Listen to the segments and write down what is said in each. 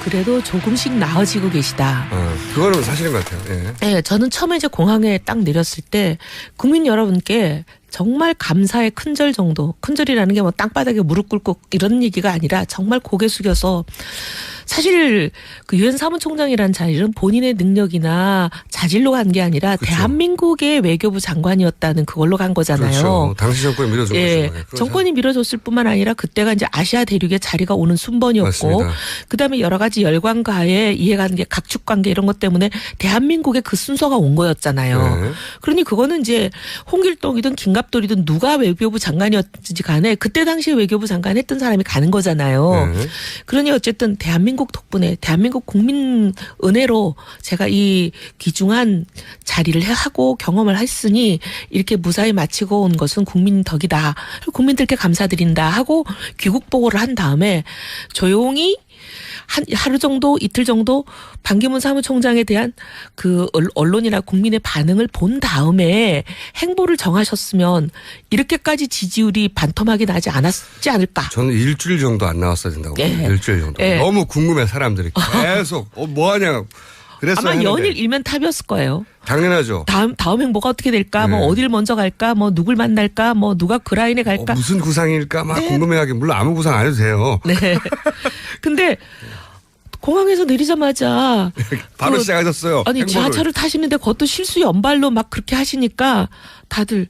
그래도 조금씩 나아지고 계시다. 그거는 사실인 것 같아요. 예. 네, 저는 처음에 이제 공항에 딱 내렸을 때 국민 여러분께 정말 감사의 큰절 정도, 큰절이라는 게 뭐 땅바닥에 무릎 꿇고 이런 얘기가 아니라 정말 고개 숙여서 사실 그 유엔 사무총장이라는 자리는 본인의 능력이나 자질로 간 게 아니라 그렇죠. 대한민국의 외교부 장관이었다는 그걸로 간 거잖아요. 그렇죠. 당시 정권이 밀어준 예, 거죠. 정권이 밀어줬을 뿐만 아니라 그때가 이제 아시아 대륙의 자리가 오는 순번이었고 맞습니다. 그다음에 여러 가지 열관과의 이해관계, 각축관계 이런 것 때문에 대한민국의 그 순서가 온 거였잖아요. 네. 그러니 그거는 이제 홍길동이든 김갑돌이든 누가 외교부 장관이었는지 간에 그때 당시에 외교부 장관 했던 사람이 가는 거잖아요. 네. 그러니 어쨌든 대한민국 덕분에 대한민국 국민 은혜로 제가 이 귀중한 자리를 하고 경험을 했으니 이렇게 무사히 마치고 온 것은 국민 덕이다. 국민들께 감사드린다 하고 귀국 보고를 한 다음에 조용히 하루 정도 이틀 정도 반기문 사무총장에 대한 그 언론이나 국민의 반응을 본 다음에 행보를 정하셨으면 이렇게까지 지지율이 반토막이 나지 않았지 않을까. 저는 일주일 정도 안 나왔어야 된다고. 예. 일주일 정도. 예. 너무 궁금해 사람들이 계속 뭐하냐. 그랬어야 아마 하는데. 연일 일면 탑이었을 거예요. 당연하죠. 다음 행보가 어떻게 될까? 뭐 네. 어딜 먼저 갈까? 뭐 누굴 만날까? 뭐 누가 그 라인에 갈까? 무슨 구상일까 막 네. 궁금해하게 물론 아무 구상 안 해도 돼요. 네. 근데 공항에서 내리자마자 바로 그 시작하셨어요. 아니 행보를. 지하철을 타시는데 그것도 실수 연발로 막 그렇게 하시니까 다들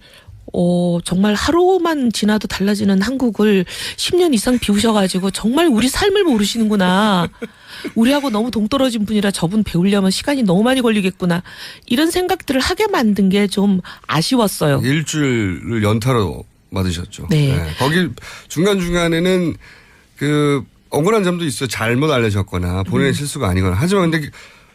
정말 하루만 지나도 달라지는 한국을 10년 이상 비우셔가지고 정말 우리 삶을 모르시는구나. 우리하고 너무 동떨어진 분이라 저분 배우려면 시간이 너무 많이 걸리겠구나. 이런 생각들을 하게 만든 게 좀 아쉬웠어요. 일주일을 연타로 맞으셨죠. 네. 거기 중간중간에는 그 억울한 점도 있어요. 잘못 알려졌거나 본인의 실수가 아니거나. 하지만 근데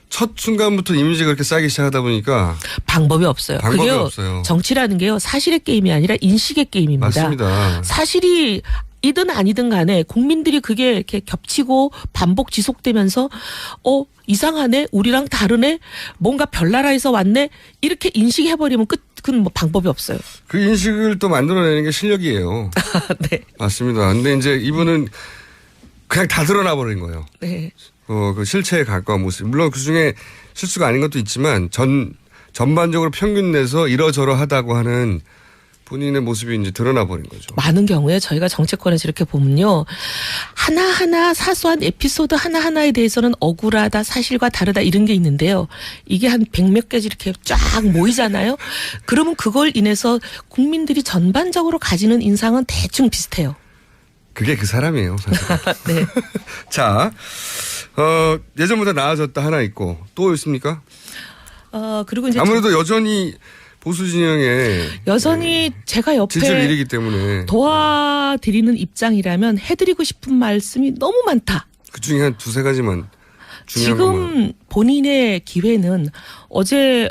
첫 순간부터 이미지가 그렇게 쌓이기 시작하다 보니까 방법이 없어요. 방법이 그게요. 없어요. 정치라는 게요. 사실의 게임이 아니라 인식의 게임입니다. 맞습니다. 사실이 이든 아니든 간에 국민들이 그게 이렇게 겹치고 반복 지속되면서 이상하네, 우리랑 다르네, 뭔가 별나라에서 왔네 이렇게 인식해버리면 그건 뭐 방법이 없어요. 그 인식을 또 만들어내는 게 실력이에요. 네. 맞습니다. 근데 이제 이분은 그냥 다 드러나 버린 거예요. 네. 그 실체에 가까운 모습. 물론 그 중에 실수가 아닌 것도 있지만 전반적으로 평균 내서 이러저러 하다고 하는 본인의 모습이 이제 드러나 버린 거죠. 많은 경우에 저희가 정치권에서 이렇게 보면요. 하나하나 사소한 에피소드 하나하나에 대해서는 억울하다, 사실과 다르다 이런 게 있는데요. 이게 한 100몇 개지 이렇게 쫙 모이잖아요. 그러면 그걸 인해서 국민들이 전반적으로 가지는 인상은 대충 비슷해요. 그게 그 사람이에요, 사실. 네. 자, 예전보다 나아졌다 하나 있고 또 있습니까? 그리고 이제 아무래도 여전히 보수 진영에 여전히 제가 지지를 옆에 잃기 때문에 도와드리는 입장이라면 해드리고 싶은 말씀이 너무 많다. 그 중에 한 두세 가지만 중요한 것만. 지금 본인의 기회는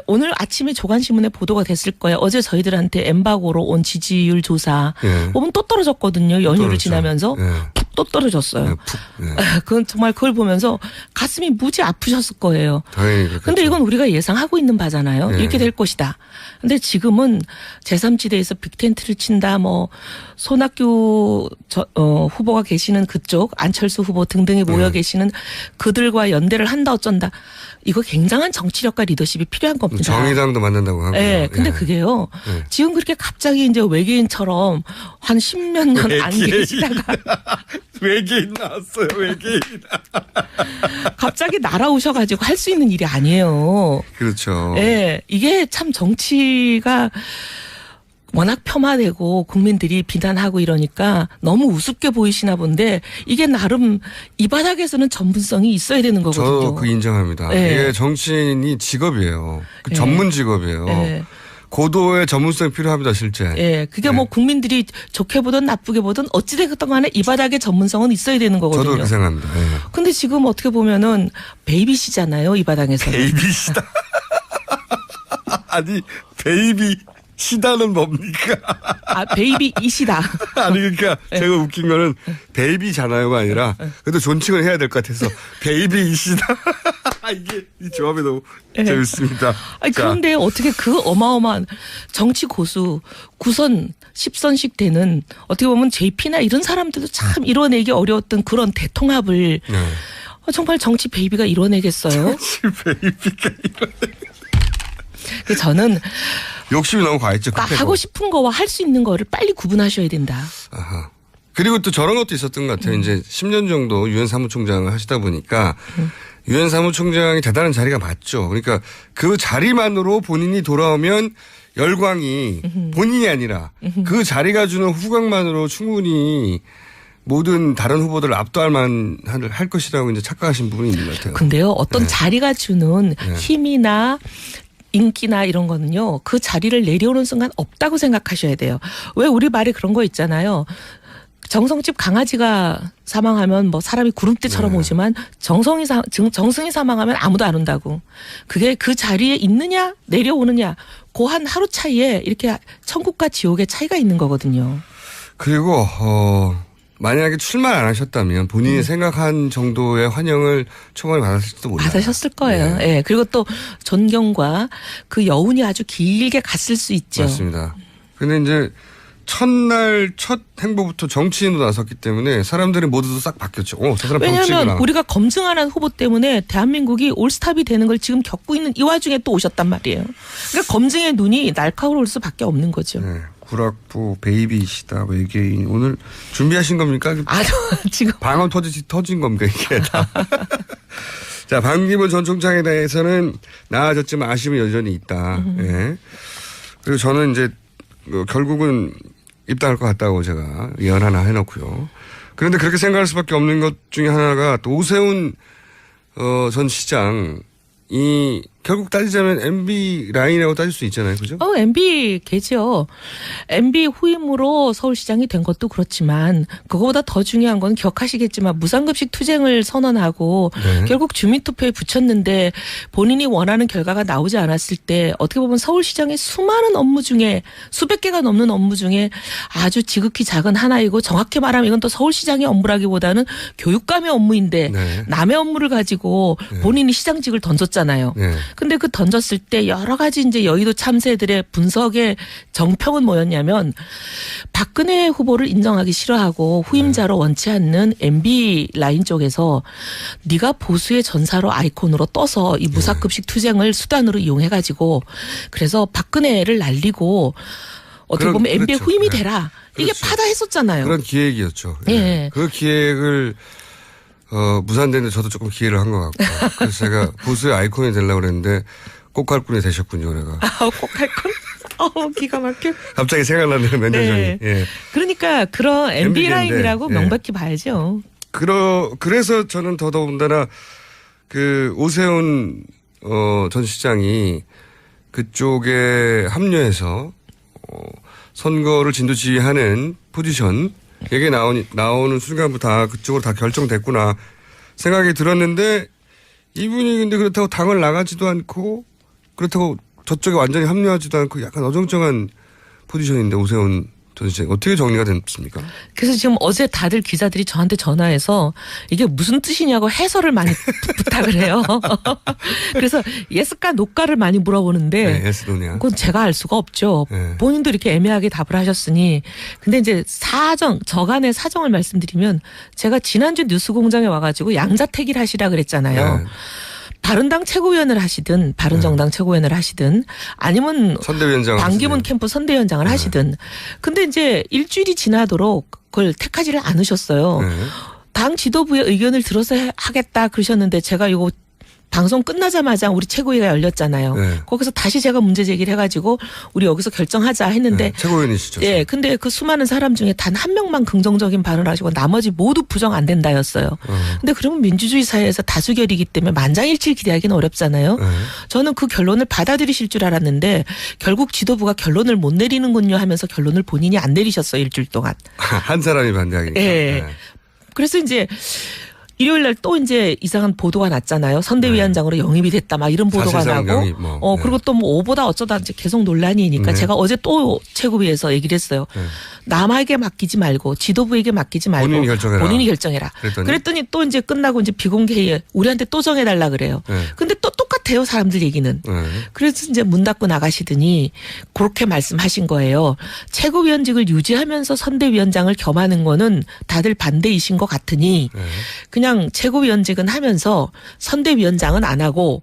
오늘 아침에 조간신문에 보도가 됐을 거예요. 어제 저희들한테 엠바고로 온 지지율 조사 예. 보면 또 떨어졌거든요. 연휴를 떨어졌죠. 지나면서 예. 푹 또 떨어졌어요. 네, 푹. 네. 그건 정말 그걸 보면서 가슴이 무지 아프셨을 거예요. 당연히 그렇겠죠. 근데 이건 우리가 예상하고 있는 바잖아요. 네. 이렇게 될 것이다. 근데 지금은 제3지대에서 빅텐트를 친다, 뭐, 손학규 후보가 계시는 그쪽, 안철수 후보 등등이 모여 계시는 그들과 연대를 한다, 어쩐다. 이거 굉장한 정치력과 리더십이 필요한 겁니다. 정의당도 만난다고 하고요. 네, 근데 예. 그게요. 네. 지금 그렇게 갑자기 이제 외계인처럼 한 10몇 년 안 계시다가 외계인 나왔어요, 외계인. 갑자기 날아오셔가지고 할 수 있는 일이 아니에요. 그렇죠. 네, 이게 참 정치가 워낙 폄하되고 국민들이 비난하고 이러니까 너무 우습게 보이시나 본데 이게 나름 이 바닥에서는 전문성이 있어야 되는 거거든요. 저도 그 인정합니다. 네. 이게 정치인이 직업이에요. 그 네. 전문 직업이에요. 네. 고도의 전문성이 필요합니다, 실제. 예, 그게 뭐 국민들이 좋게 보든 나쁘게 보든 어찌됐든 간에 이 바닥에 전문성은 있어야 되는 거거든요. 저도 그렇게 생각합니다. 예. 근데 지금 어떻게 보면은 베이비시잖아요, 이 바닥에서는. 베이비시다. 아니, 베이비 시다는 뭡니까? 아, 베이비이시다. 아니, 그러니까 제가 웃긴 거는 베이비잖아요가 아니라 그래도 존칭을 해야 될 것 같아서 베이비이시다. 이게 이 조합이 너무 재밌습니다. 아니, 자. 그런데 어떻게 그 어마어마한 정치 고수 9선 10선씩 되는 어떻게 보면 JP나 이런 사람들도 참 이뤄내기 어려웠던 그런 대통합을 정말 정치 베이비가 이뤄내겠어요? 베이비가 저는 욕심이 너무 과했죠. 하고 싶은 거와 할 수 있는 거를 빨리 구분하셔야 된다. 아하. 그리고 또 저런 것도 있었던 것 같아요. 이제 10년 정도 유엔 사무총장을 하시다 보니까 유엔 사무총장이 대단한 자리가 맞죠. 그러니까 그 자리만으로 본인이 돌아오면 열광이 본인이 아니라 그 자리가 주는 후광만으로 충분히 모든 다른 후보들을 압도할 만할 것이라고 이제 착각하신 부분이 있는 것 같아요. 근데요, 어떤 네. 자리가 주는 힘이나 인기나 이런 거는요, 그 자리를 내려오는 순간 없다고 생각하셔야 돼요. 왜 우리 말에 그런 거 있잖아요. 정성집 강아지가 사망하면 뭐 사람이 구름대처럼 오지만 정승이 사망하면 아무도 안 온다고. 그게 그 자리에 있느냐 내려오느냐 그 한 하루 차이에 이렇게 천국과 지옥의 차이가 있는 거거든요. 그리고 만약에 출마 안 하셨다면 본인이 생각한 정도의 환영을 초반에 받았을지도 몰라요. 받으셨을 거예요. 네. 예. 그리고 또 존경과 그 여운이 아주 길게 갔을 수 있죠. 맞습니다. 근데 이제 첫날 첫 행보부터 정치인으로 나섰기 때문에 사람들이 모두 싹 바뀌었죠. 저 사람 왜냐하면 정치구나. 우리가 검증하는 후보 때문에 대한민국이 올스탑이 되는 걸 지금 겪고 있는 이 와중에 또 오셨단 말이에요. 그러니까 검증의 눈이 날카로울 수밖에 없는 거죠. 네. 구락부 베이비시다 외계인 오늘 준비하신 겁니까? 지금 방언 터진 겁니까 이게 다. 자, 반기문 전 총장에 대해서는 나아졌지만 아쉬움이 여전히 있다. 예. 그리고 저는 이제 결국은 입당할 것 같다고 제가 예언 하나 해놓고요. 그런데 그렇게 생각할 수밖에 없는 것 중에 하나가 또 오세훈 전 시장이 결국 따지자면 MB 라인이라고 따질 수 있잖아요. 그죠? MB 개죠. MB 후임으로 서울시장이 된 것도 그렇지만 그거보다 더 중요한 건 기억하시겠지만 무상급식 투쟁을 선언하고 네. 결국 주민투표에 붙였는데 본인이 원하는 결과가 나오지 않았을 때 어떻게 보면 서울시장의 수많은 업무 중에 수백 개가 넘는 업무 중에 아주 지극히 작은 하나이고 정확히 말하면 이건 또 서울시장의 업무라기보다는 교육감의 업무인데 네. 남의 업무를 가지고 본인이 시장직을 던졌잖아요. 네. 근데 그 던졌을 때 여러 가지 이제 여의도 참새들의 분석의 정평은 뭐였냐면 박근혜 후보를 인정하기 싫어하고 후임자로 원치 않는 MB 라인 쪽에서 네가 보수의 전사로 아이콘으로 떠서 이 무사급식 투쟁을 수단으로 이용해가지고 그래서 박근혜를 날리고 어떻게 보면 MB의 그렇죠. 후임이 네. 되라. 이게 그렇죠. 파다했었잖아요. 그런 기획이었죠. 예. 네. 그 기획을 무산되는데 저도 조금 기회를 한 것 같고. 그래서 제가 보수의 아이콘이 되려고 그랬는데 꽃갈꾼이 되셨군요, 내가. 꽃갈꾼? 기가 막혀. 갑자기 생각나네요, 몇 년 전에. 예. 그러니까 그런 MB 라인이라고 예. 명백히 봐야죠. 그래서 저는 더더군다나 그 오세훈 전 시장이 그쪽에 합류해서 선거를 진두지휘하는 포지션 얘기 나오는 순간부터 그쪽으로 다 결정됐구나 생각이 들었는데 이분이 근데 그렇다고 당을 나가지도 않고 그렇다고 저쪽에 완전히 합류하지도 않고 약간 어정쩡한 포지션인데 오세훈 전 시장 어떻게 정리가 됐습니까? 그래서 지금 어제 다들 기자들이 저한테 전화해서 이게 무슨 뜻이냐고 해설을 많이 부탁을 해요. 그래서 예스까 노까를 많이 물어보는데 네, 예스 노냐. 그건 제가 알 수가 없죠. 네. 본인도 이렇게 애매하게 답을 하셨으니. 근데 이제 저간의 사정을 말씀드리면 제가 지난주 뉴스공장에 와가지고 양자택일 하시라 그랬잖아요. 네. 바른당 최고위원을 하시든 바른정당 최고위원을 하시든 아니면 선대위원장 반기문 캠프 선대위원장을 하시든 근데 이제 일주일이 지나도록 그걸 택하지를 않으셨어요. 네. 당 지도부의 의견을 들어서 하겠다 그러셨는데 제가 이거 방송 끝나자마자 우리 최고위가 열렸잖아요. 네. 거기서 다시 제가 문제 제기를 해가지고 우리 여기서 결정하자 했는데 네, 최고위원이시죠. 예, 근데 그 수많은 사람 중에 단 한 명만 긍정적인 발언을 하시고 나머지 모두 부정 안 된다였어요. 근데 그러면 민주주의 사회에서 다수결이기 때문에 만장일치를 기대하기는 어렵잖아요. 네. 저는 그 결론을 받아들이실 줄 알았는데 결국 지도부가 결론을 못 내리는군요 하면서 결론을 본인이 안 내리셨어요. 일주일 동안. 한 사람이 반대하기니까. 예. 네. 그래서 이제 일요일 날 또 이제 이상한 보도가 났잖아요. 선대위원장으로 영입이 됐다 막 이런 보도가 사실상 나고. 영입 뭐. 네. 그리고 또 뭐 오보다 어쩌다 이제 계속 논란이니까 네. 제가 어제 또 최고위에서 얘기를 했어요. 네. 남에게 맡기지 말고 지도부에게 맡기지 말고 본인이 결정해라. 그랬더니 또 이제 끝나고 이제 비공개회에 우리한테 또 정해달라 그래요. 네. 근데 또 똑같은 똑같아요, 사람들 얘기는. 그래서 이제 문 닫고 나가시더니 그렇게 말씀하신 거예요. 최고위원직을 유지하면서 선대위원장을 겸하는 거는 다들 반대이신 것 같으니 그냥 최고위원직은 하면서 선대위원장은 안 하고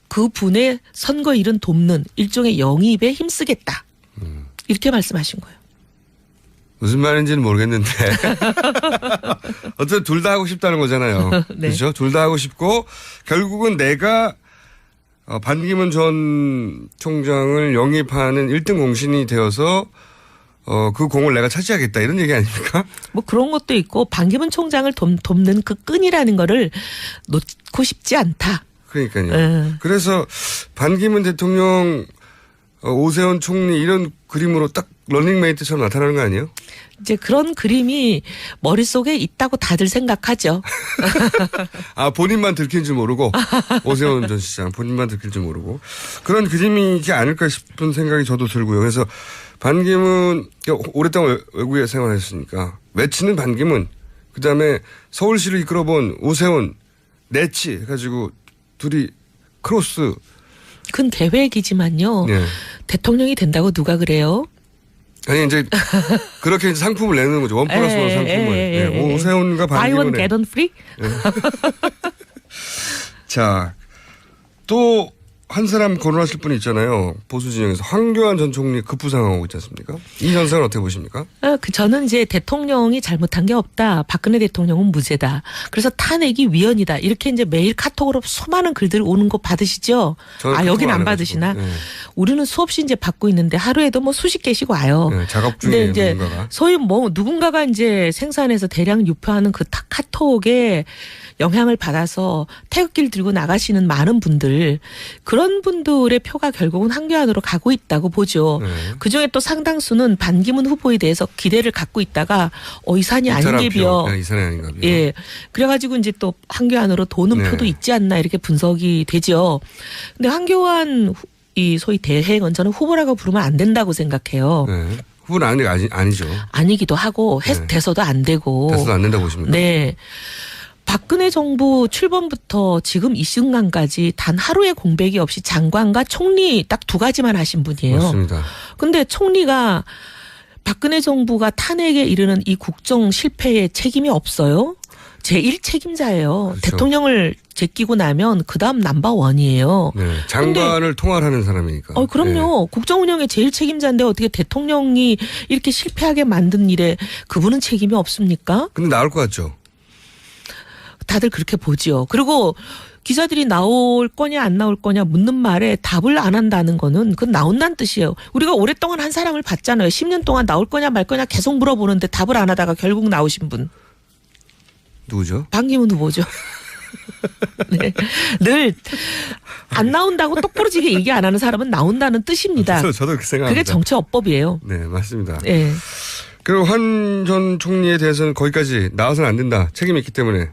그 분의 선거일은 돕는 일종의 영입에 힘쓰겠다. 이렇게 말씀하신 거예요. 무슨 말인지는 모르겠는데 어쨌든 둘 다 하고 싶다는 거잖아요. 네. 그렇죠? 둘 다 하고 싶고 결국은 내가 반기문 전 총장을 영입하는 1등 공신이 되어서 그 공을 내가 차지하겠다 이런 얘기 아닙니까? 뭐 그런 것도 있고 반기문 총장을 돕는 그 끈이라는 거를 놓고 싶지 않다. 그러니까요. 그래서 반기문 대통령, 오세훈 총리 이런 그림으로 딱 런닝메이트처럼 나타나는 거 아니에요? 이제 그런 그림이 머릿속에 있다고 다들 생각하죠. 아, 본인만 들킨 줄 모르고 오세훈 전 시장 본인만 들킬 줄 모르고 그런 그림이지 않을까 싶은 생각이 저도 들고요. 그래서 반기문 오랫동안 외국에 생활했으니까 외치는 반기문 그다음에 서울시를 이끌어본 오세훈 내치 해가지고 둘이 크로스. 그건 계획이지만요. 네. 대통령이 된다고 누가 그래요? 아니 이제 그렇게 이제 상품을 내는 거죠. 1+1 상품을. 네. 오세훈과 Buy one, 반기문의. get one free? 자, 또 한 사람 거론하실 분이 있잖아요. 보수 진영에서 황교안 전 총리 급부상하고 있지 않습니까? 이 현상은 어떻게 보십니까? 저는 이제 대통령이 잘못한 게 없다. 박근혜 대통령은 무죄다. 그래서 탄핵이 위헌이다. 이렇게 이제 매일 카톡으로 수많은 글들 오는 거 받으시죠? 여긴 안 받으시나? 네. 우리는 수없이 이제 받고 있는데 하루에도 뭐 수십 개씩 와요. 네, 작업 중에 이제 누군가가. 소위 뭐 누군가가 이제 생산해서 대량 유포하는 그 카톡에 영향을 받아서 태극기를 들고 나가시는 많은 분들 그런 분들의 표가 결국은 황교안으로 가고 있다고 보죠. 그중에 또 상당수는 반기문 후보에 대해서 기대를 갖고 있다가 이 산이 아닌게비요. 이 산이 아닌가비요. 예. 그래가지고 이제 또 황교안으로 도는 표도 있지 않나 이렇게 분석이 되죠. 근데 황교안 이 소위 대행은 저는 후보라고 부르면 안 된다고 생각해요. 네. 후보는 아니죠. 아니기도 하고 돼서도 안 되고. 돼서도 안 된다고 보십니까? 네. 박근혜 정부 출범부터 지금 이 순간까지 단 하루의 공백이 없이 장관과 총리 딱 두 가지만 하신 분이에요. 맞습니다. 근데 총리가 박근혜 정부가 탄핵에 이르는 이 국정 실패에 책임이 없어요. 제1 책임자예요. 그렇죠. 대통령을 제끼고 나면 그다음 넘버원이에요. 네. 장관을 통할하는 사람이니까. 그럼요. 네. 국정 운영의 제일 책임자인데 어떻게 대통령이 이렇게 실패하게 만든 일에 그분은 책임이 없습니까? 근데 나올 것 같죠. 다들 그렇게 보지요. 그리고 기자들이 나올 거냐 안 나올 거냐 묻는 말에 답을 안 한다는 거는 그건 나온다는 뜻이에요. 우리가 오랫동안 한 사람을 봤잖아요. 10년 동안 나올 거냐 말 거냐 계속 물어보는데 답을 안 하다가 결국 나오신 분. 누구죠? 반기문 후보죠. 네. 늘 안 나온다고 똑부러지게 얘기 안 하는 사람은 나온다는 뜻입니다. 저도 그렇게 생각합니다. 그게 정치업법이에요. 네, 맞습니다. 네. 그리고 황 전 총리에 대해서는 거기까지 나와서는 안 된다. 책임이 있기 때문에.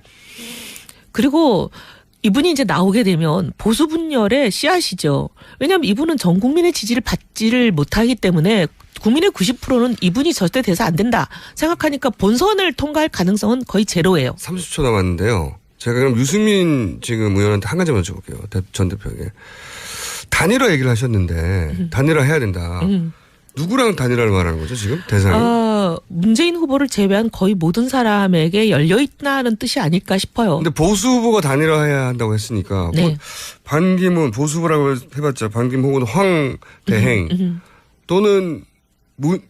그리고 이분이 이제 나오게 되면 보수 분열의 씨앗이죠. 왜냐하면 이분은 전 국민의 지지를 받지를 못하기 때문에 국민의 90%는 이분이 절대 돼서 안 된다 생각하니까 본선을 통과할 가능성은 거의 제로예요. 30초 남았는데요. 제가 그럼 유승민 지금 의원한테 한 가지만 여쭤볼게요. 전 대표에게. 단일화 얘기를 하셨는데 단일화 해야 된다. 누구랑 단일화를 말하는 거죠 지금 대상이? 문재인 후보를 제외한 거의 모든 사람에게 열려있다는 뜻이 아닐까 싶어요. 근데 보수 후보가 단일화해야 한다고 했으니까 네. 반기문 보수 후보라고 해봤자 반기문 혹은 황 대행 또는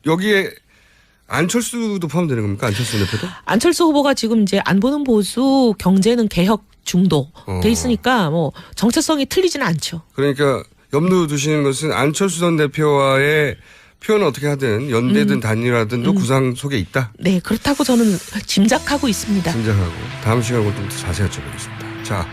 여기에 안철수도 포함되는 겁니까? 안철수 대표도? 안철수 후보가 지금 이제 안 보는 보수 경제는 개혁 중도 돼 있으니까 뭐 정체성이 틀리지는 않죠. 그러니까 염두 두시는 것은 안철수 전 대표와의 표현을 어떻게 하든 연대든 단일화든도 구상 속에 있다. 네, 그렇다고 저는 짐작하고 있습니다. 짐작하고 다음 시간에 좀 더 자세히 여쭤보겠습니다. 자.